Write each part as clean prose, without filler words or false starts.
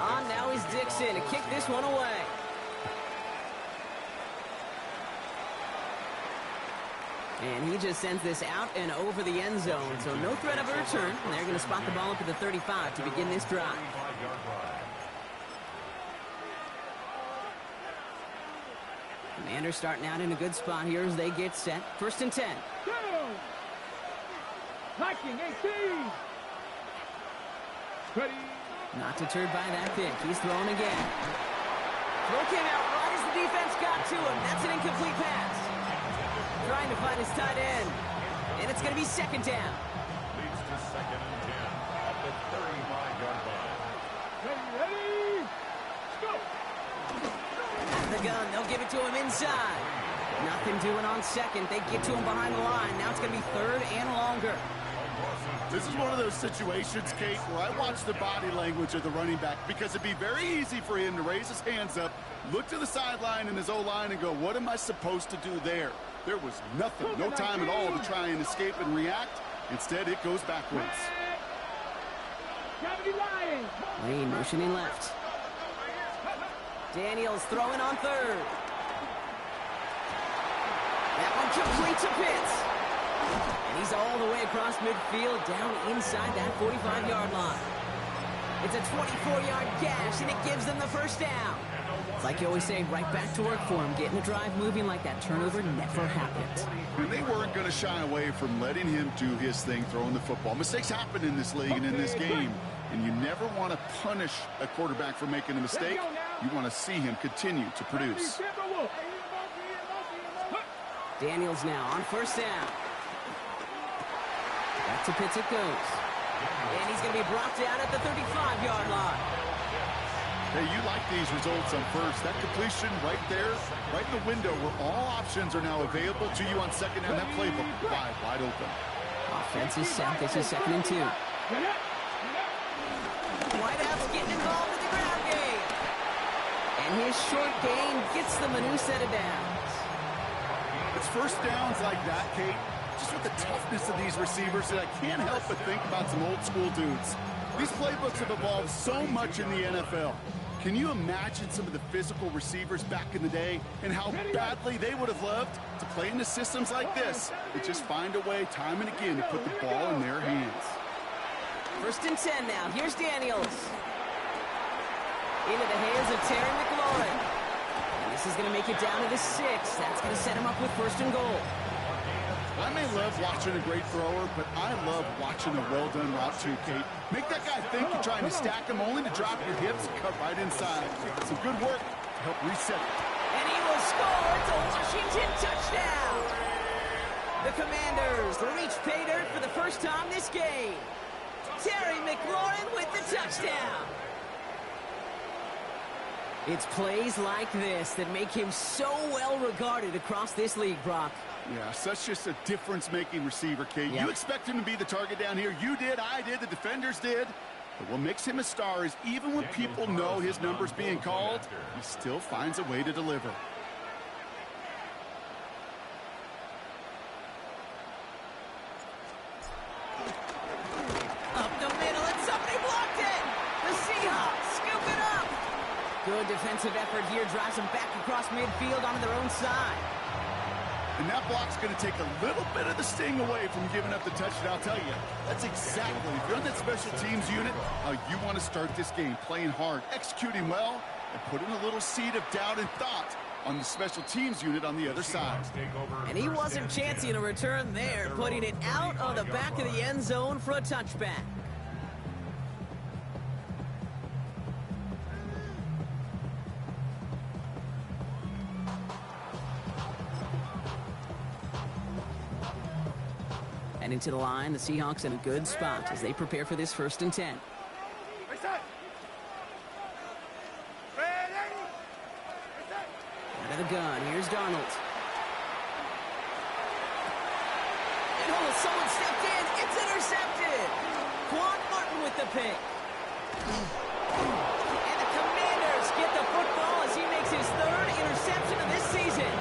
On now is Dixon to kick this one away. And he just sends this out and over the end zone, so no threat of a return. And they're going to spot the ball up at the 35 to begin this drive. Commanders starting out in a good spot here as they get set. 1st and 10. Hiking 18. Ready. Not deterred by that pick. He's throwing again. Throw came out right as the defense got to him. That's an incomplete pass. Trying to find his tight end. And it's going to be 2nd down. Leads to 2nd and 10 at the 35-yard line. Ready. Go. At the gun, they'll give it to him inside. Nothing doing on 2nd. They get to him behind the line. Now it's going to be 3rd and longer. This is one of those situations, Kate, where I watch the body language of the running back because it'd be very easy for him to raise his hands up, look to the sideline in his O-line and go, what am I supposed to do there? There was nothing, no time at all to try and escape and react. Instead, it goes backwards. Lane motioning left. Daniels throwing on 3rd. That one complete to Pitts. And he's all the way across midfield, down inside that 45-yard line. It's a 24-yard gash, and it gives them the 1st down. It's like you always say, right back to work for him, getting the drive moving like that turnover never happened. And they weren't going to shy away from letting him do his thing, throwing the football. Mistakes happen in this league and in this game, and you never want to punish a quarterback for making a mistake. You want to see him continue to produce. Daniels now on 1st down. Back to Pitts it goes. And he's going to be brought down at the 35-yard line. Hey, you like these results on 1st. That completion right there, right in the window where all options are now available to you on 2nd down. That playbook wide open. Offense is set. This is 2nd and 2. Whitehouse getting involved with the ground game. And his short gain gets them a new set of downs. It's 1st downs like that, Kate, just with the toughness of these receivers, that I can't help but think about some old school dudes. These playbooks have evolved so much in the NFL. Can you imagine some of the physical receivers back in the day and how badly they would have loved to play into systems like this that just find a way time and again to put the ball in their hands? 1st and 10 now. Here's Daniels. Into the hands of Terry McLaurin. And this is going to make it down to the 6. That's going to set him up with 1st and goal. I may love watching a great thrower, but I love watching a well-done route too, Kate. Make that guy think you're trying to stack him only to drop your hips and cut right inside. Some good work to help reset it. And he will score. It's a Washington touchdown. The Commanders reach pay dirt for the 1st time this game. Terry McLaurin with the touchdown. It's plays like this that make him so well regarded across this league, Brock. Yeah, such just a difference-making receiver, Kate. Yep. You expect him to be the target down here. You did, I did, the defenders did. But what makes him a star is even when people know his number's being called, he still finds a way to deliver. Up the middle, and somebody blocked it! The Seahawks scoop it up! Good defensive effort here, drives them back across midfield onto their own side. And that block's going to take a little bit of the sting away from giving up the touchdown. I'll tell you, that's exactly, if you're on that special teams unit, how you want to start this game, playing hard, executing well, and putting a little seed of doubt and thought on the special teams unit on the other side. And he wasn't chancing a return there, putting it out on the back of the end zone for a touchback. And into the line, the Seahawks in a good spot as they prepare for this 1st and 10. Out of the gun, here's Darnold. And oh, someone stepped in. It's intercepted. Quan Martin with the pick. And the Commanders get the football as he makes his 3rd interception of this season.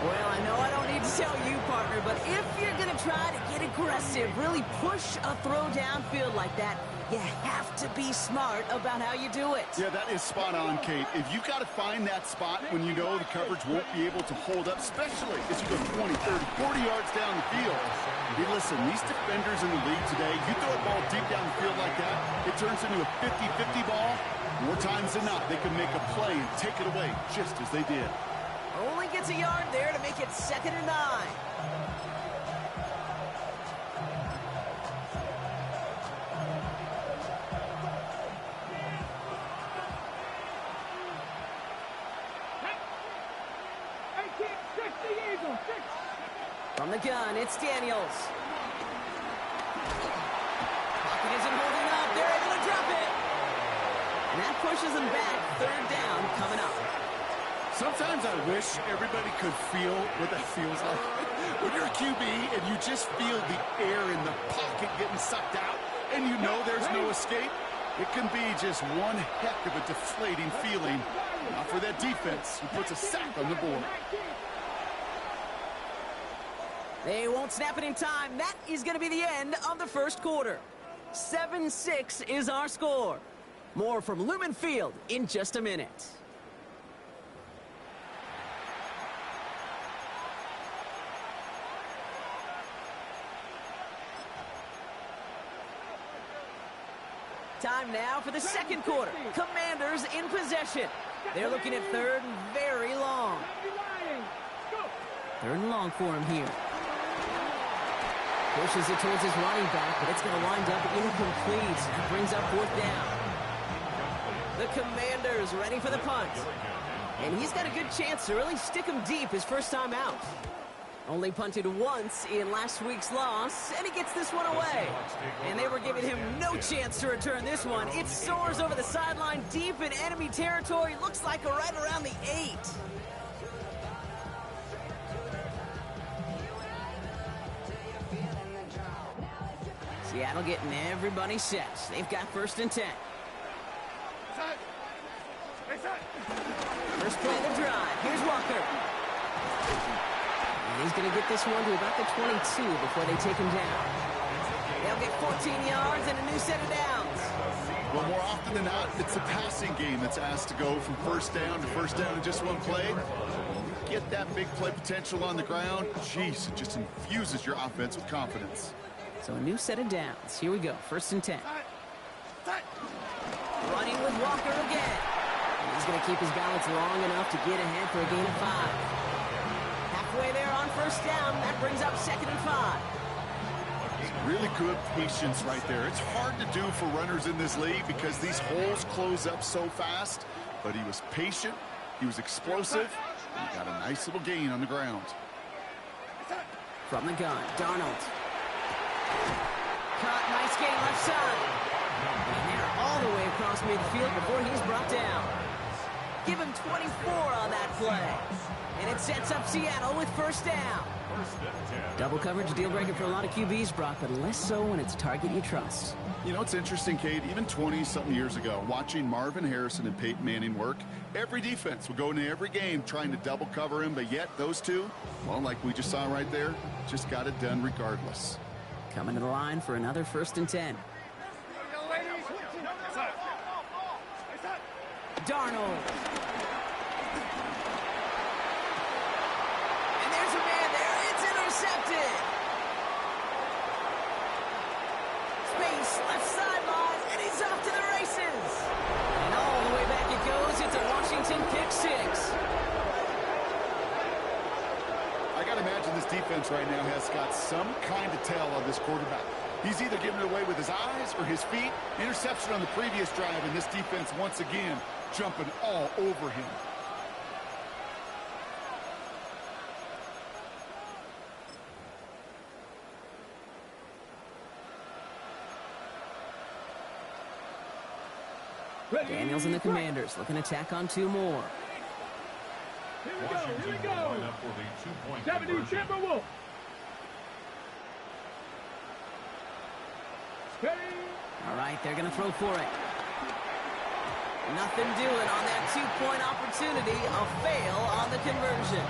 Well, I know I don't need to tell you, partner, but if you're going to try to get aggressive, really push a throw downfield like that, you have to be smart about how you do it. Yeah, that is spot on, Kate. If you've got to find that spot when you know the coverage won't be able to hold up, especially as you go 20, 30, 40 yards down the field. Hey, listen, these defenders in the league today, you throw a ball deep down the field like that, it turns into a 50-50 ball. More times than not, they can make a play and take it away just as they did. Only gets a yard there to make it 2nd and 9. From the gun, it's Daniels. Pocket isn't holding up. They're able to drop it. And that pushes them back. 3rd down coming up. Sometimes I wish everybody could feel what that feels like. When you're a QB and you just feel the air in the pocket getting sucked out and you know there's no escape, it can be just one heck of a deflating feeling. Not for that defense who puts a sack on the board. They won't snap it in time. That is going to be the end of the 1st quarter. 7-6 is our score. More from Lumen Field in just a minute. Time now for the 2nd quarter. Commanders in possession. They're looking at 3rd and very long. 3rd and long for him here. Pushes it towards his running back, but it's going to wind up incomplete. That brings up 4th down. The Commanders ready for the punt. And he's got a good chance to really stick him deep his first time out. Only punted once in last week's loss, and he gets this one away. And they were giving him no chance to return this one. It soars over the sideline deep in enemy territory. Looks like right around the 8. Seattle getting everybody set. They've got 1st and 10. First play of the drive. Here's Walker. And he's going to get this one to about the 22 before they take him down. They'll get 14 yards and a new set of downs. Well, more often than not, it's the passing game that's asked to go from 1st down to 1st down in just one play. Get that big play potential on the ground. Jeez, it just infuses your offense with confidence. So a new set of downs. Here we go. 1st and 10. Running with Walker again. And he's going to keep his balance long enough to get ahead for a gain of 5. Halfway there on 1st down. That brings up 2nd and 5. Really good patience right there. It's hard to do for runners in this league because these holes close up so fast. But he was patient. He was explosive. And he got a nice little gain on the ground. From the gun, Darnold. Caught, nice gain left side. And they're all the way across midfield before he's brought down. Give him 24 on that play. And it sets up Seattle with 1st down. Double coverage, deal breaker for a lot of QBs, Brock, but less so when it's a target you trust. You know, it's interesting, Kate, even 20-something years ago, watching Marvin Harrison and Peyton Manning work, every defense would go into every game trying to double cover him, but yet those two, well, like we just saw right there, just got it done regardless. Coming to the line for another 1st and 10. Darnold. And there's a man there. It's intercepted. Space, left sideline, and he's off to the races. And all the way back it goes. It's a Washington pick 6. I got to imagine this defense right now has got some kind of tell on this quarterback. He's either giving it away with his eyes or his feet. Interception on the previous drive, and this defense once again jumping all over him. Daniels and the Commanders looking to tack on 2 more. Here we go, here we go. Line up for the 2-point 70 conversion. Timberwolves. Steady. All right, they're going to throw for it. Nothing doing on that two-point opportunity. A fail on the conversion.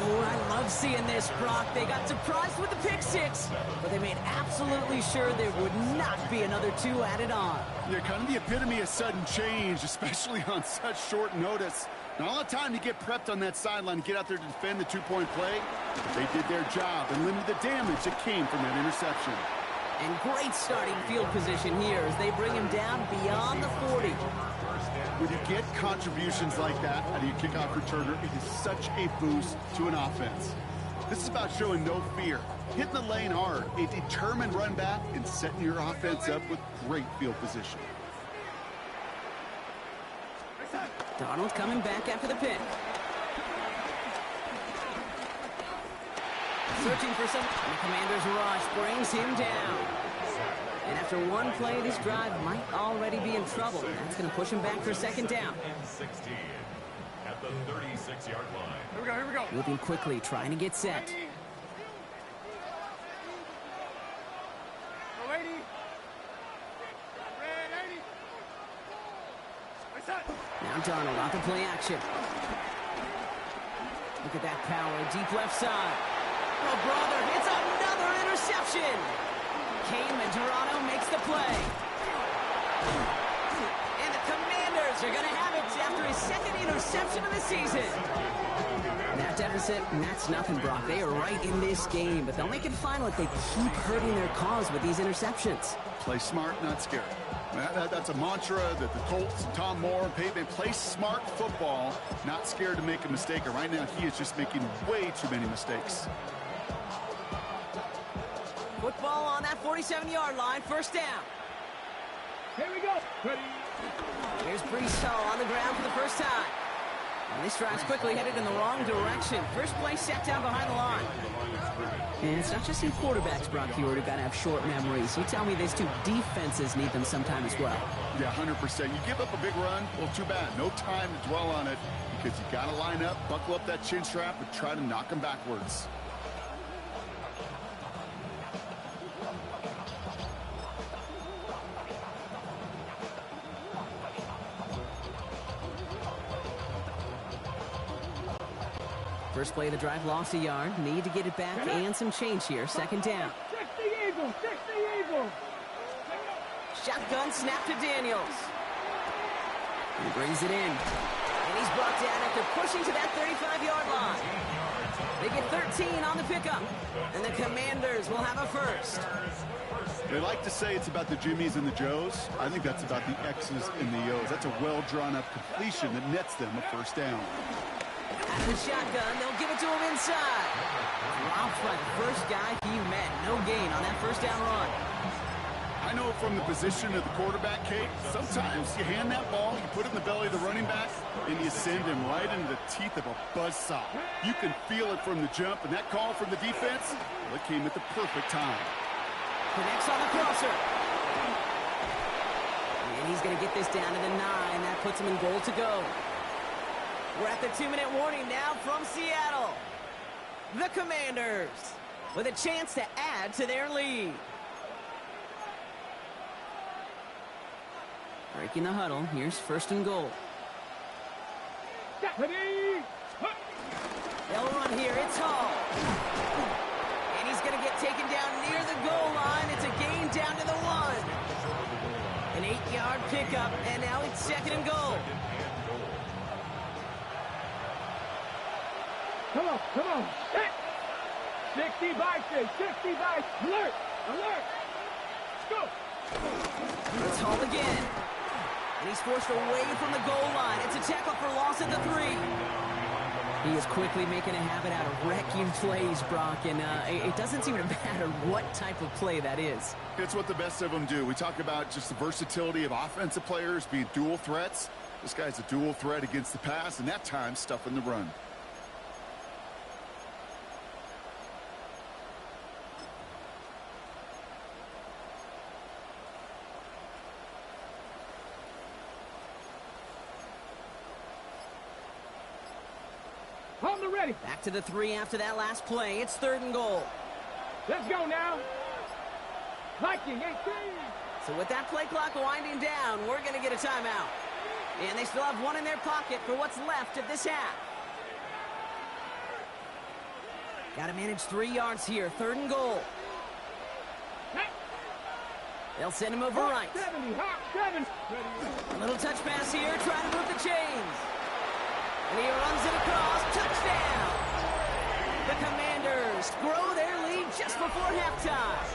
Oh, I love seeing this, Brock. They got surprised with the pick six, but they made absolutely sure there would not be another two added on. Yeah, kind of the epitome of sudden change, especially on such short notice. Not a lot of time to get prepped on that sideline and get out there to defend the two-point play. But they did their job and limited the damage that came from that interception. And great starting field position here as they bring him down beyond the 40. When you get contributions like that out of your kickoff returner, it is such a boost to an offense. This is about showing no fear, hitting the lane hard, a determined run back, and setting your offense up with great field position. Donald coming back after the pick. Searching for some. The Commander's rush brings him down. And after one play, this drive might already be in trouble. That's going to push him back for second down. 16 at the 36-yard line. Here we go, here we go. Moving quickly, trying to get set. Now Darnold out to play action. Look at that power, deep left side. Oh, brother, it's another interception. Kane Toronto makes the play. And the Commanders are going to have it after his second interception of the season. That deficit, and that's nothing, Brock. They are right in this game, but they'll make it final if they keep hurting their cause with these interceptions. Play smart, not scared. That's a mantra that the Colts, Tom Moore, and Peyton play smart football, not scared to make a mistake. And right now, he is just making way too many mistakes. Football on that 47-yard line, first down. Here we go. Ready. Here's Brees Hall on the ground for the first time. And this drive's quickly headed in the wrong direction. First play set down behind the line. And it's not just in quarterbacks, Brock Hewitt, who got to have short memories. You tell me these two defenses need them sometime as well. Yeah, 100%. You give up a big run, well, too bad. No time to dwell on it because you got to line up, buckle up that chin strap, and try to knock them backwards. First play of the drive, lost a yard. Need to get it back and some change here. Second down. 60 Eagles, 60 Eagles. Shotgun snap to Daniels. He brings it in. And he's brought down after pushing to that 35-yard line. They get 13 on the pickup. And the Commanders will have a first. They like to say it's about the Jimmies and the Joes. I think that's about the X's and the O's. That's a well-drawn-up completion that nets them a first down. Out of the shotgun, they'll give it to him inside. Dropped by the first guy he met. No gain on that first down run. I know from the position of the quarterback, Kate, sometimes you hand that ball, you put it in the belly of the running back, and you send him right into the teeth of a buzzsaw. You can feel it from the jump, and that call from the defense, well, it came at the perfect time. Connects on the crosser. And he's going to get this down to the 9. That puts him in goal to go. We're at the 2-minute warning now from Seattle. The Commanders with a chance to add to their lead. Breaking the huddle. Here's first and goal. Ready. They'll run here. It's Hall. And he's going to get taken down near the goal line. It's a gain down to the 1. An 8-yard pickup, and now it's second and goal. Come on, come on. 60 Bison, 60 Bison. Alert, alert. Let's go. It's Hall again. And he's forced away from the goal line. It's a tackle for loss at the 3. He is quickly making a habit out of wrecking plays, Brock, and it doesn't seem to matter what type of play that is. It's what the best of them do. We talk about just the versatility of offensive players being dual threats. This guy's a dual threat against the pass, and that time stuffing the run. On the ready. Back to the 3 after that last play. It's third and goal. Let's go now. Viking 18. So with that play clock winding down, we're going to get a timeout. And they still have one in their pocket for what's left of this half. Got to manage 3 yards here. 3rd and goal. They'll send him over right. A little touch pass here, trying to move the chains. And he runs it across. Touchdown! The Commanders grow their lead just before halftime.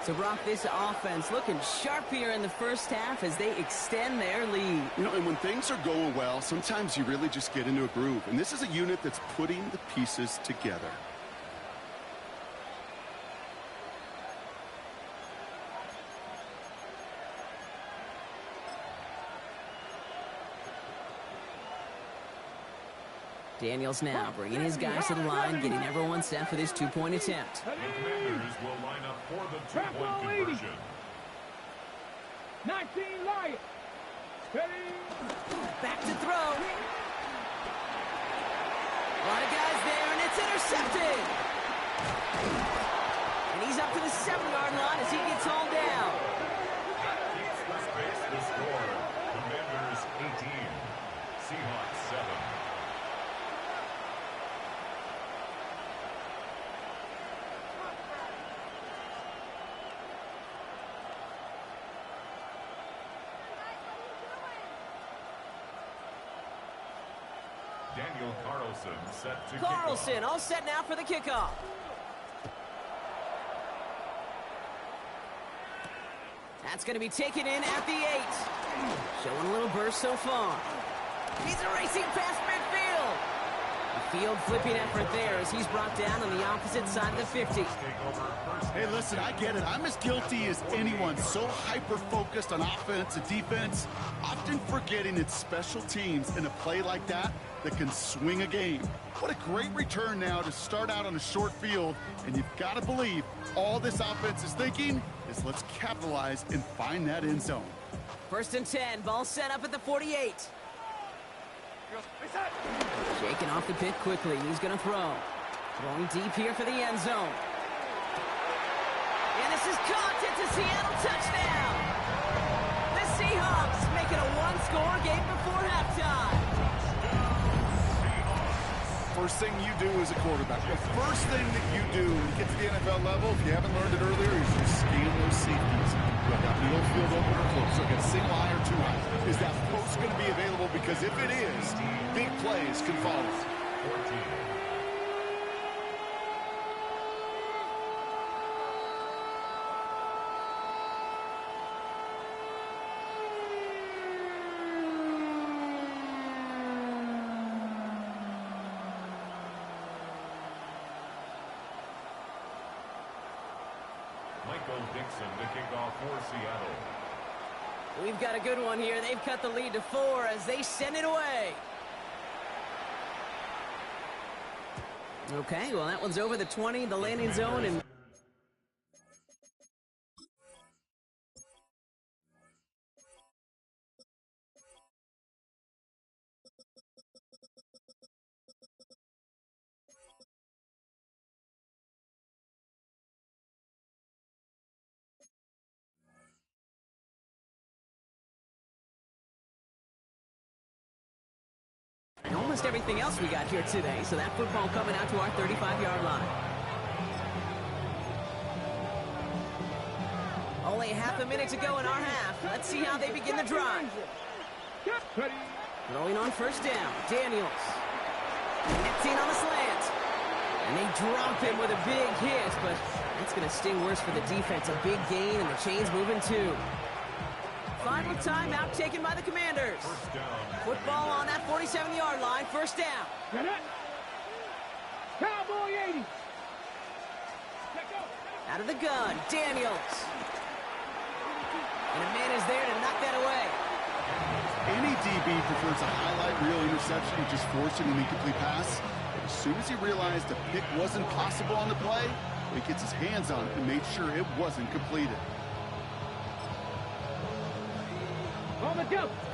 So, Brock, this offense looking sharp here in the first half as they extend their lead. You know, and when things are going well, sometimes you really just get into a groove. And this is a unit that's putting the pieces together. Daniels now bringing his guys to the line, getting everyone set for this 2-point attempt. The Commanders will line up for the 2-point conversion. 19 Lions. Back to throw. A lot of guys there, and it's intercepted. And he's up to the 7-yard line as he gets hauled down. Space the score. Commanders 18. Seahawks 7. Daniel Carlson set to Carlson kickoff. all set now for the kickoff. That's going to be taken in at the 8. Showing a little burst so far. He's racing past midfield. The field flipping effort there as he's brought down on the opposite side of the 50. Hey, listen, I get it. I'm as guilty as anyone. So hyper-focused on offense and defense, often forgetting it's special teams in a play like that can swing a game. What a great return now to start out on a short field, and you've got to believe all this offense is thinking is let's capitalize and find that end zone. 1st and 10, ball set up at the 48. Shaking off the pit quickly, he's going to throw. Throwing deep here for the end zone. And this is caught, it's a Seattle touchdown! The Seahawks making a 1-score game before halftime. First thing you do as a quarterback, the first thing that you do when you get to the NFL level, if you haven't learned it earlier, is you scan those safeties. Whether that middle field open or close, so get a single eye or 2 eye. Is that post going to be available? Because if it is, big plays can follow. 14. Dixon to kick off for Seattle. We've got a good one here. They've cut the lead to 4 as they send it away. Okay, well, that one's over the 20, the landing zone, and almost everything else we got here today. So that football coming out to our 35-yard line. Only half a minute to go in our half. Let's see how they begin the drive. Throwing on 1st down. Daniels. Hitting on a slant. And they drop him with a big hit, but that's going to sting worse for the defense. A big gain, and the chain's moving too. Final timeout taken by the Commanders. Football on that 47-yard line. 1st down. Cowboy 80. Out of the gun, Daniels. And a man is there to knock that away. Any DB prefers a highlight reel interception and just forcing an incomplete pass. But as soon as he realized a pick wasn't possible on the play, he gets his hands on it and made sure it wasn't completed.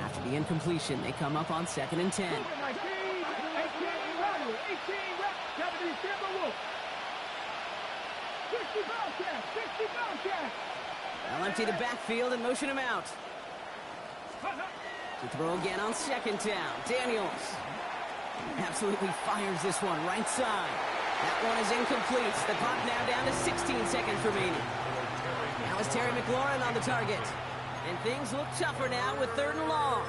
After the incompletion, they come up on 2nd and 10. They'll empty the backfield and motion him out. To throw again on second down. Daniels absolutely fires this one right side. That one is incomplete. The clock now down to 16 seconds remaining. Now is Terry McLaurin on the target. And things look tougher now with 3rd and long.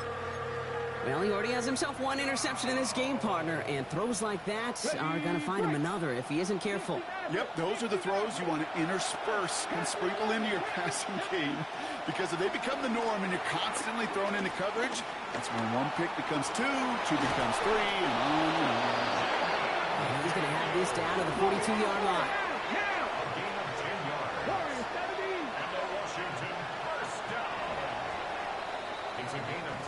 Well, he already has himself one interception in this game, partner, and throws like that are going to find him another if he isn't careful. Yep, those are the throws you want to intersperse and sprinkle into your passing game, because if they become the norm and you're constantly thrown into coverage, that's when one pick becomes two becomes three, and on and on. And he's going to have this down to the 42-yard line.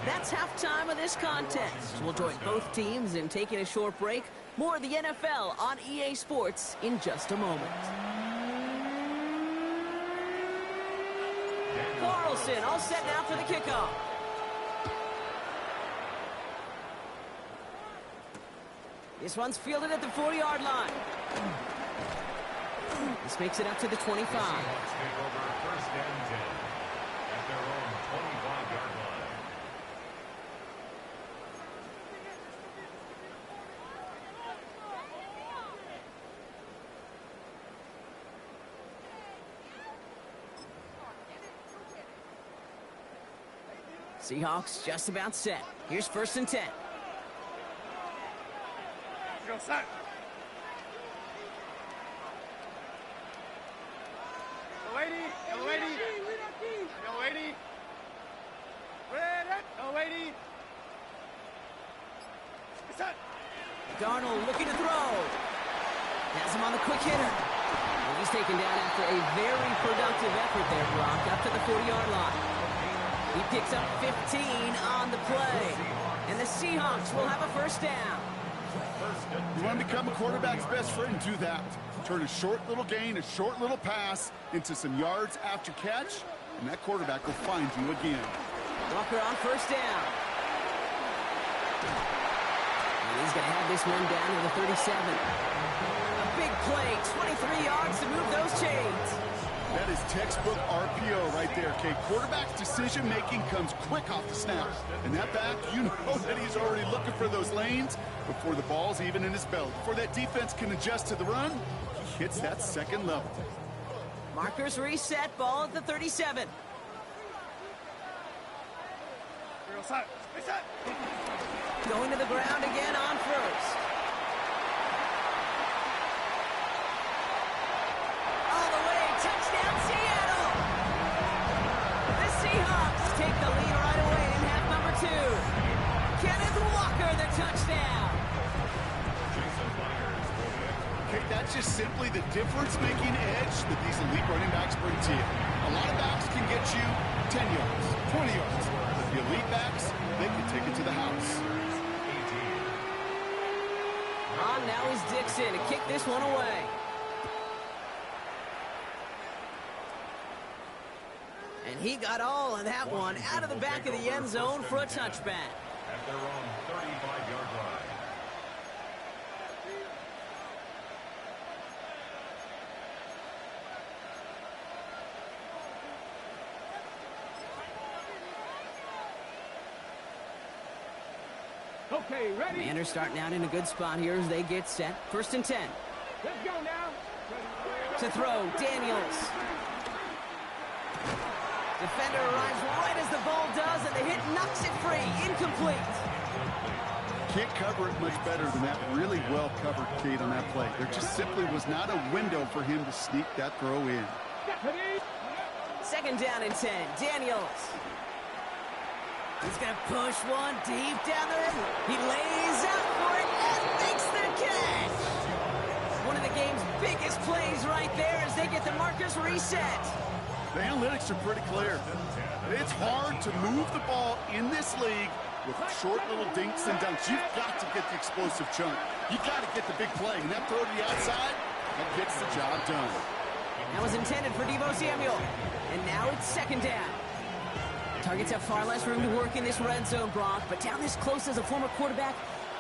That's halftime of this contest. We'll join both teams in taking a short break. More of the NFL on EA Sports in just a moment. Carlson all set now for the kickoff. This one's fielded at the 40-yard line. This makes it up to the 25. Seahawks just about set. Here's 1st and 10. Go, set. Go, 80. Go, 80. Go, 80. Go, 80. Set. Darnold looking to throw. Has him on the quick hitter. And he's taken down after a very productive effort there, Brock, up to the 40-yard line. He picks up 15 on the play. And the Seahawks will have a 1st down. You want to become a quarterback's best friend, do that. Turn a short little gain, a short little pass into some yards after catch, and that quarterback will find you again. Walker on 1st down. And he's going to have this one down to the 37. A big play, 23 yards to move those chains. That is textbook RPO right there, Kate. Quarterback's decision-making comes quick off the snap. And that back, you know that he's already looking for those lanes before the ball's even in his belly. Before that defense can adjust to the run, he hits that 2nd level. Markers reset, ball at the 37. Going to the ground again on 1st. All the way, touchdown Seattle! The Seahawks take the lead right away in half number 2. Kenneth Walker, the touchdown. Okay, that's just simply the difference-making edge that these elite running backs bring to you. A lot of backs can get you 10 yards, 20 yards. But the elite backs, they can take it to the house. On now is Dixon to kick this one away. And he got all of that one out of the back of the end zone for a touchback. At their own 35-yard line. Okay, ready? Commanders starting out in a good spot here as they get set. 1st and 10. Let's go now. To throw, Daniels. Defender arrives right as the ball does, and the hit knocks it free. Incomplete. Can't cover it much better than that. Really well covered, Kate, on that play. There just simply was not a window for him to sneak that throw in. 2nd down and 10. Daniels. He's going to push one deep down the middle. He lays out for it and makes the catch. One of the game's biggest plays right there as they get the markers reset. The analytics are pretty clear. It's hard to move the ball in this league with short little dinks and dunks. You've got to get the explosive chunk. You've got to get the big play. And that throw to the outside, that gets the job done. That was intended for Deebo Samuel. And now it's 2nd down. Targets have far less room to work in this red zone, Brock, but down this close as a former quarterback,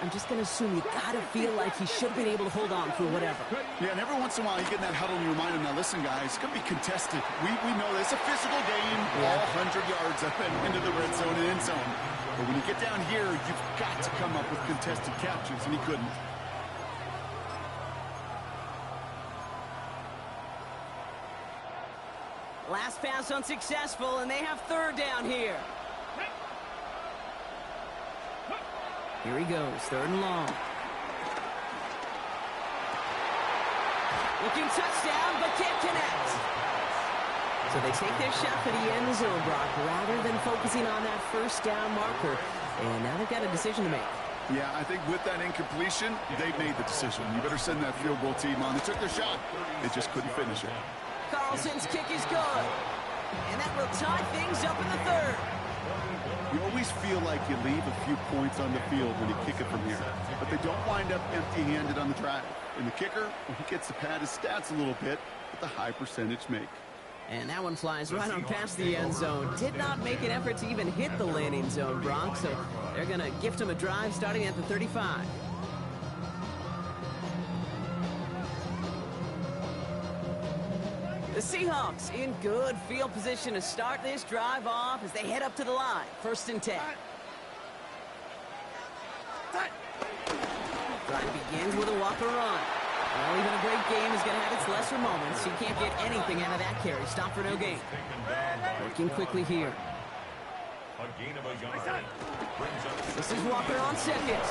I'm just going to assume you got to feel like he should have been able to hold on through whatever. Yeah, and every once in a while you get in that huddle and you remind him, now listen, guys, it's going to be contested. We know this. It's a physical game, all 100 yards up and into the red zone and end zone. But when you get down here, you've got to come up with contested catches, and he couldn't. Last pass unsuccessful, and they have third down here. Here he goes, third and long. Looking touchdown, but can't connect. So they take their shot for the end zone, Brock, rather than focusing on that first down marker. And now they've got a decision to make. Yeah, I think with that incompletion, they've made the decision. You better send that field goal team on. They took their shot. They just couldn't finish it. Carlson's kick is good. And that will tie things up in the third. You always feel like you leave a few points on the field when you kick it from here. But they don't wind up empty-handed on the drive. And the kicker, well, he gets to pad his stats a little bit with the high percentage make. And that one flies right on past the end zone. Did not make an effort to even hit the landing zone, Brock. So they're going to gift him a drive starting at the 35. The Seahawks in good field position to start this drive off as they head up to the line. First and 10. Drive begins with a walker run. Well, even a great game is going to have its lesser moments. You can't get anything out of that carry. Stop for no gain. Working quickly here. This is Walker on second.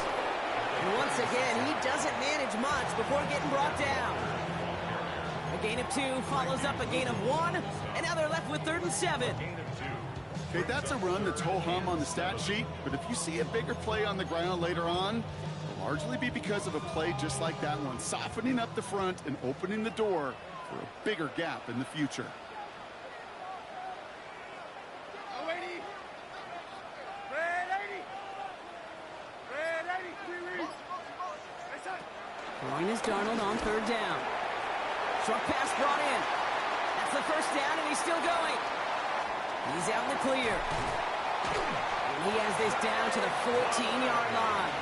And once again, he doesn't manage much before getting brought down. A gain of 2 follows up a gain of 1, and now they're left with third and 7. Okay, that's a run that's ho-hum on the stat sheet, but if you see a bigger play on the ground later on, it'll largely be because of a play just like that one, softening up the front and opening the door for a bigger gap in the future. Throwing is Darnold on third down. Short pass brought in. That's the first down, and he's still going. He's out in the clear. And he has this down to the 14-yard line.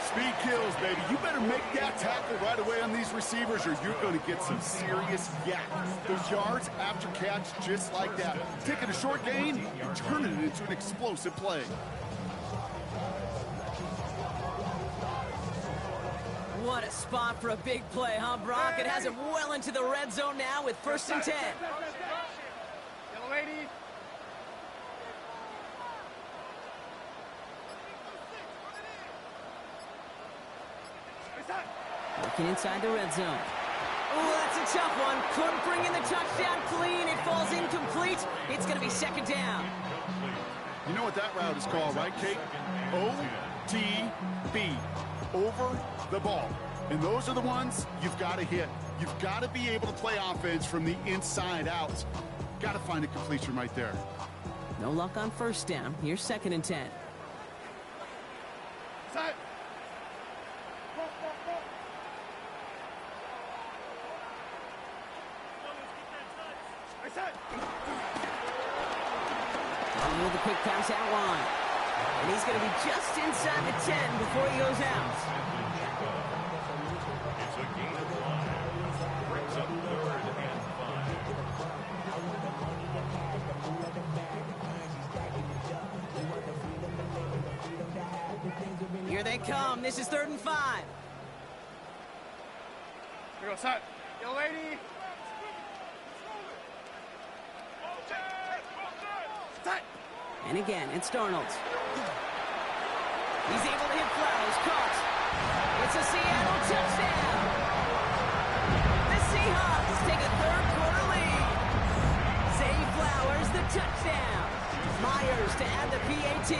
Speed kills, baby. You better make that tackle right away on these receivers, or you're going to get some serious yak. Those yards after catch just like that. Taking a short gain and turning it into an explosive play. What a spot for a big play, huh, Brock? It has him well into the red zone now with first and 10. Yellow lady. Working inside the red zone. Oh, that's a tough one. Couldn't bring in the touchdown clean. It falls incomplete. It's going to be second down. You know what that route is called, right, Kate? OTB. Over the ball. And those are the ones you've got to hit. You've got to be able to play offense from the inside out. Got to find a completion right there. No luck on first down. Here's second and 10. Set. With the quick pass out line. And he's going to be just inside the 10 before he goes out. It's a gain of 1. Brings up third and 5. Here they come. This is third and 5. Here we go, set. Yellow lady. Set. And again, it's Darnold. He's able to hit Flowers. Caught. It's a Seattle touchdown. The Seahawks take a third-quarter lead. Zay Flowers, the touchdown. Myers to add the PAT.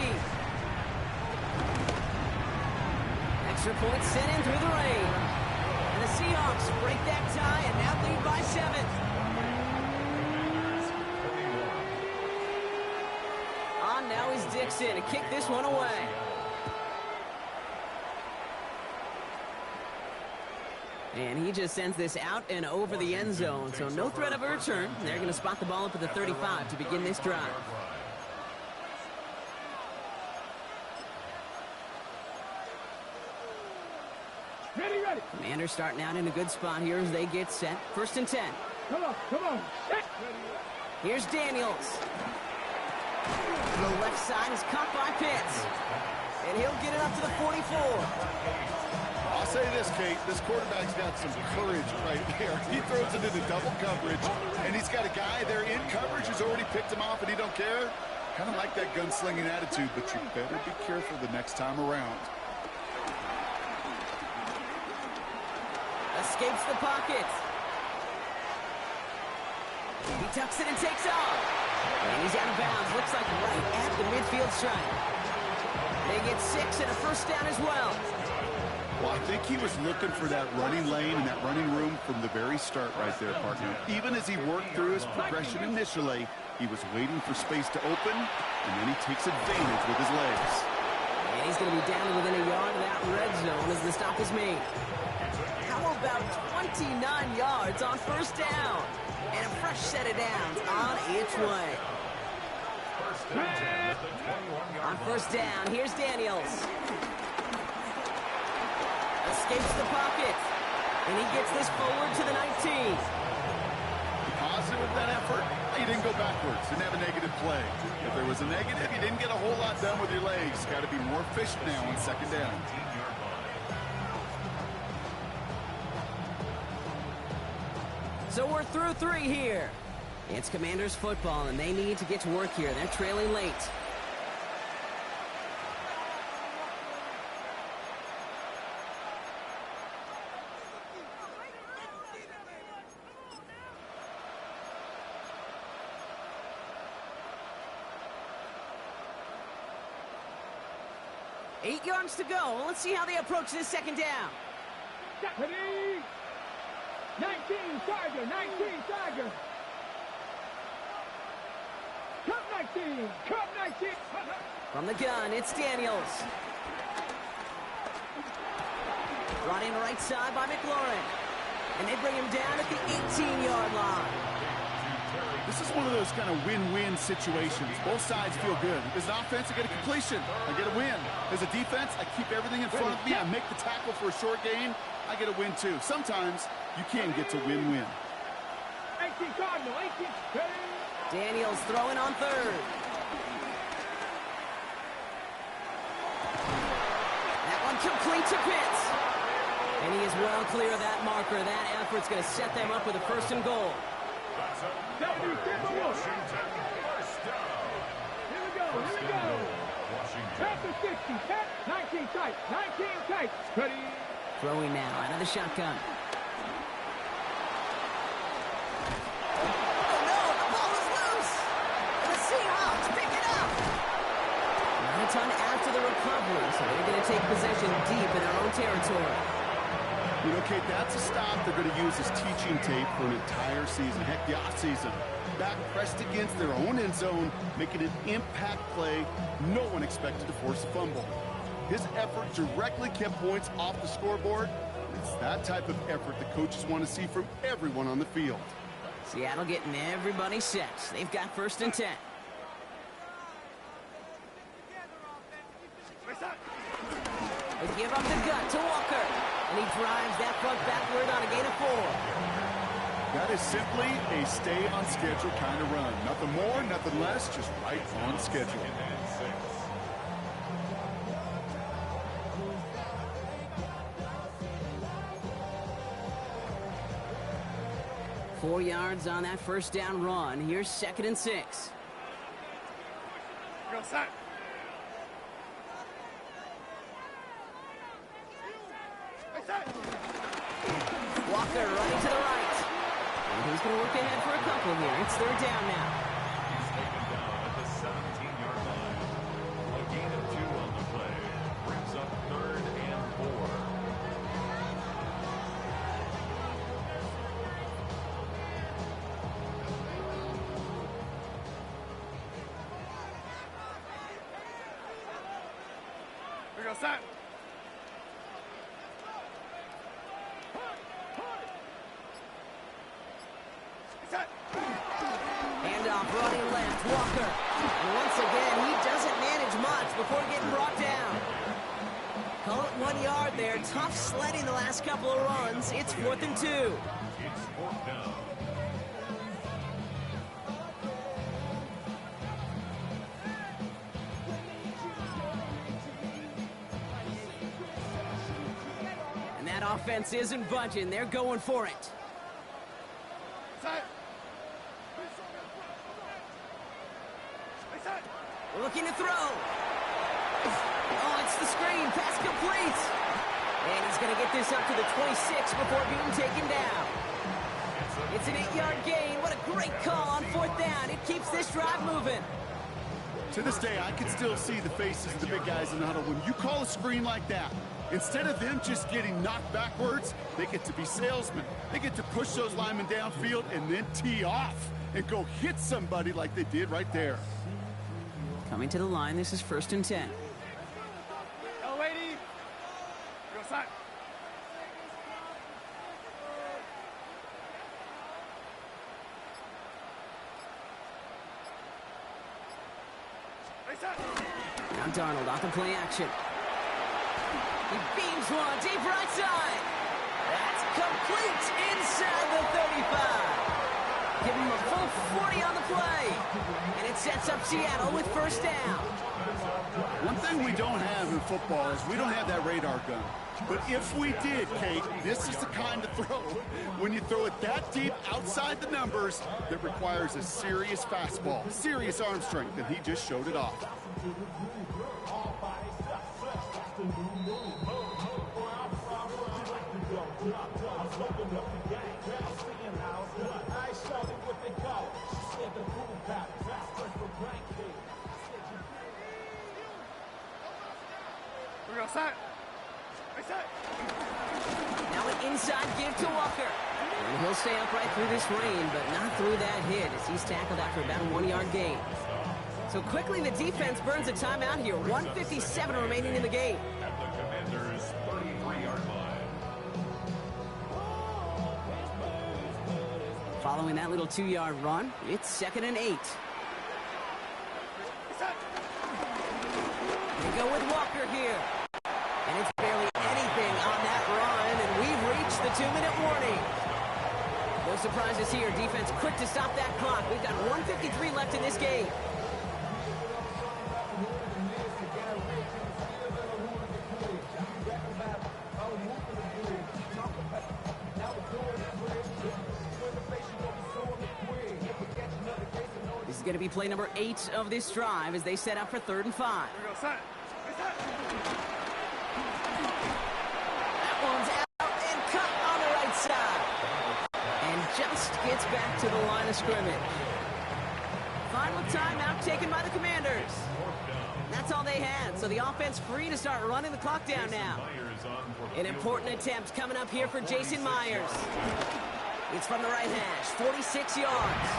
Extra point sent in through the rain. And the Seahawks break that tie and now lead by 7. Now is Dixon to kick this one away. And he just sends this out and over the end zone, so no threat of a return. They're going to spot the ball up at the 35 to begin this drive. Ready, ready. Commanders starting out in a good spot here as they get set. 1st and 10. Come on, come on. Here's Daniels. The left side is caught by Pitts. And he'll get it up to the 44. I'll say this, Kate. This quarterback's got some courage right there. He throws it into double coverage, and he's got a guy there in coverage who's already picked him off, and he don't care. Kind of like that gunslinging attitude, but you better be careful the next time around. Escapes the pocket. He tucks it and takes off. And he's out of bounds. Looks like right at the midfield stripe. They get 6 and a 1st down as well. Well, I think he was looking for that running lane and that running room from the very start right there, partner. Even as he worked through his progression initially, he was waiting for space to open, and then he takes advantage with his legs. And he's going to be down within a yard of that red zone as the stop is made. How about 29 yards on 1st down? And a fresh set of downs on its way. On 1st down, here's Daniels. Escapes the pocket. And he gets this forward to the 19. Positive of that effort, he didn't go backwards, didn't have a negative play. If there was a negative, you didn't get a whole lot done with your legs. Got to be more efficient now on 2nd down. So we're through 3 here. It's Commanders football, and they need to get to work here. They're trailing late. Eight yards to go. Let's see how they approach this 2nd down. Ready. 19 Tiger, 19 Tiger. Cut 19, cut 19. From the gun, it's Daniels. Brought in right side by McLaurin. And they bring him down at the 18-yard line. This is one of those kind of win-win situations. Both sides feel good. As an offense, I get a completion. I get a win. As a defense, I keep everything in front of me. I make the tackle for a short gain. I get a win, too. Sometimes you can get to win-win. 18 Cardinal, 18. Daniels throwing on 3rd. That one complete to Pitts. And he is well clear of that marker. That effort's going to set them up with a 1st and goal. Here we go, here we go. At the 60, 19 tight, 19 tight. Ready. Throwing now out of the shotgun. Oh no, the ball is loose. And the Seahawks pick it up. Not a ton after the recovery, so they're going to take possession deep in their own territory. You know, Kate, that's a stop they're going to use as teaching tape for an entire season. Heck, the offseason. Back pressed against their own end zone, making an impact play no one expected to force a fumble. His effort directly kept points off the scoreboard. It's that type of effort the coaches want to see from everyone on the field. Seattle getting everybody set. They've got 1st and 10. They give up the gut to Walker. And he drives that front backward on a gain of 4. That is simply a stay on schedule kind of run. Nothing more, nothing less, just right on schedule. 4 yards on that 1st down run. Here's 2nd and 6. Go, set. Walker running to the right. And he's going to look ahead for a couple here. It's 3rd down now. He's taken down at the 17-yard line. A gain of 2 on the play. Brings up 3rd and 4. We go, set. Handoff running left, Walker. And once again, he doesn't manage much before getting brought down. Call it 1 yard there. Tough sledding the last couple of runs. It's 4th and 2. It's 4th down. And that offense isn't budging. They're going for it. Looking to throw. Oh, it's the screen. Pass complete. And he's going to get this up to the 26 before being taken down. It's an 8-yard gain. What a great call on 4th down. It keeps this drive moving. To this day, I can still see the faces of the big guys in the huddle. When you call a screen like that, instead of them just getting knocked backwards, they get to be salesmen. They get to push those linemen downfield and then tee off and go hit somebody like they did right there. Coming to the line, this is 1st and 10. Yo, lady. Go side. Now Darnold off the play action. He beams one deep right side. That's complete inside the 35. Give him a full 40 on the play. And it sets up Seattle with 1st down. One thing we don't have in football is we don't have that radar gun. But if we did, Kate, this is the kind of throw, when you throw it that deep outside the numbers, that requires a serious fastball, serious arm strength, and he just showed it off. We're outside. Now an inside give to Walker. And he'll stay upright through this rain, but not through that hit as he's tackled after about a 1-yard gain. So quickly the defense burns a timeout here. 1:57 remaining in the game. At the Commanders' 33-yard line. Following that little 2-yard run, it's 2nd and 8. They go with Walker here. And it's barely anything on that run, and we've reached the 2-minute warning. No surprises here. Defense quick to stop that clock. We've got 1:53 left in this game. This is going to be play number 8 of this drive as they set up for 3rd and 5. That one's out and cut on the right side. And just gets back to the line of scrimmage. Final timeout taken by the Commanders. That's all they had, so the offense free to start running the clock down now. An important attempt coming up here for Jason Myers. It's from the right hash, 46 yards.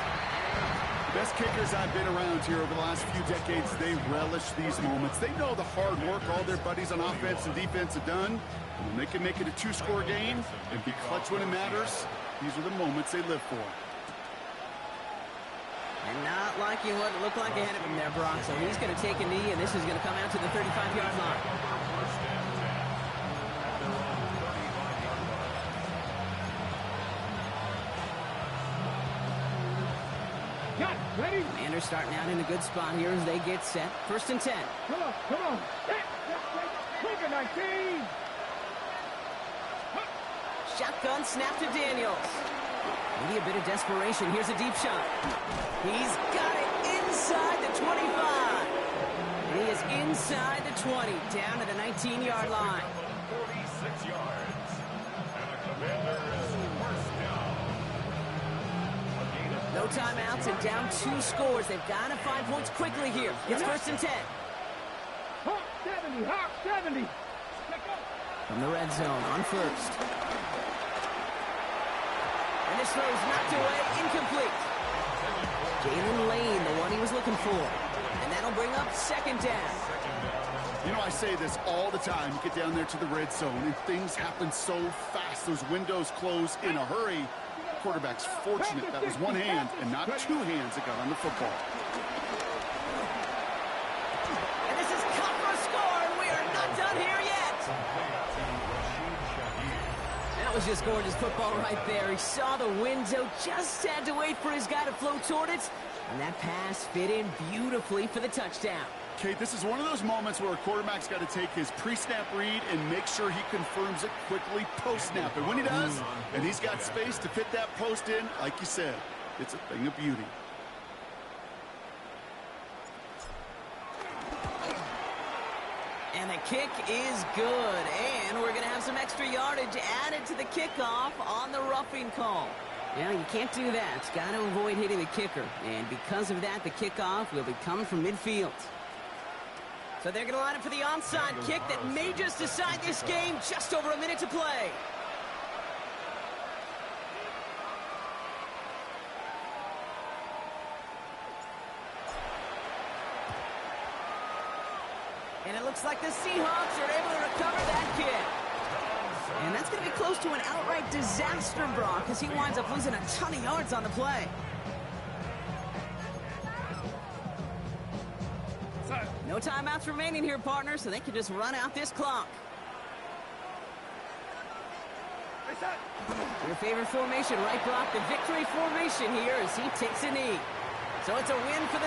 The best kickers I've been around here over the last few decades, they relish these moments. They know the hard work all their buddies on offense and defense have done. And when they can make it a 2-score game and be clutch when it matters, these are the moments they live for. And not liking what it looked like ahead of him there, Brock. So he's going to take a knee, and this is going to come out to the 35-yard line. Ready? Commanders starting out in a good spot here as they get set. 1st and 10. Come on, come on. Quicker, 19. Shotgun snap to Daniels. Maybe a bit of desperation. Here's a deep shot. He's got it inside the 25. And he is inside the 20, down to the 19-yard line. 46 yards. And the Commanders' 1st down. No timeouts and down 2 scores. They've got to find points quickly here. It's 1st and 10. Hawk 70, Hawk 70. From the red zone on 1st. And this throw's knocked away, incomplete. Jalen Lane, the one he was looking for. And that'll bring up 2nd down. You know, I say this all the time. You get down there to the red zone, and things happen so fast. Those windows close in a hurry. Quarterback's fortunate that was one hand and not 2 hands that got on the football. And this is cut for a score, and we are not done here yet. just gorgeous football right there. He saw the window, just had to wait for his guy to float toward it, and that pass fit in beautifully for the touchdown. Kate, this is one of those moments where a quarterback's got to take his pre-snap read and make sure he confirms it quickly post-snap. And when he does, and he's got space to fit that post in, like you said, it's a thing of beauty. And the kick is good. And we're going to have some extra yardage added to the kickoff on the roughing call. Yeah, you can't do that. Got to avoid hitting the kicker. And because of that, the kickoff will be coming from midfield. So they're going to line up for the onside kick that may just decide this game. Just over a minute to play. And it looks like the Seahawks are able to recover that kick. And that's going to be close to an outright disaster, Brock, because he winds up losing a ton of yards on the play. No timeouts remaining here, partner, so they can just run out this clock. Your favorite formation, right, Brock? The victory formation here as he takes a knee. So it's a win for the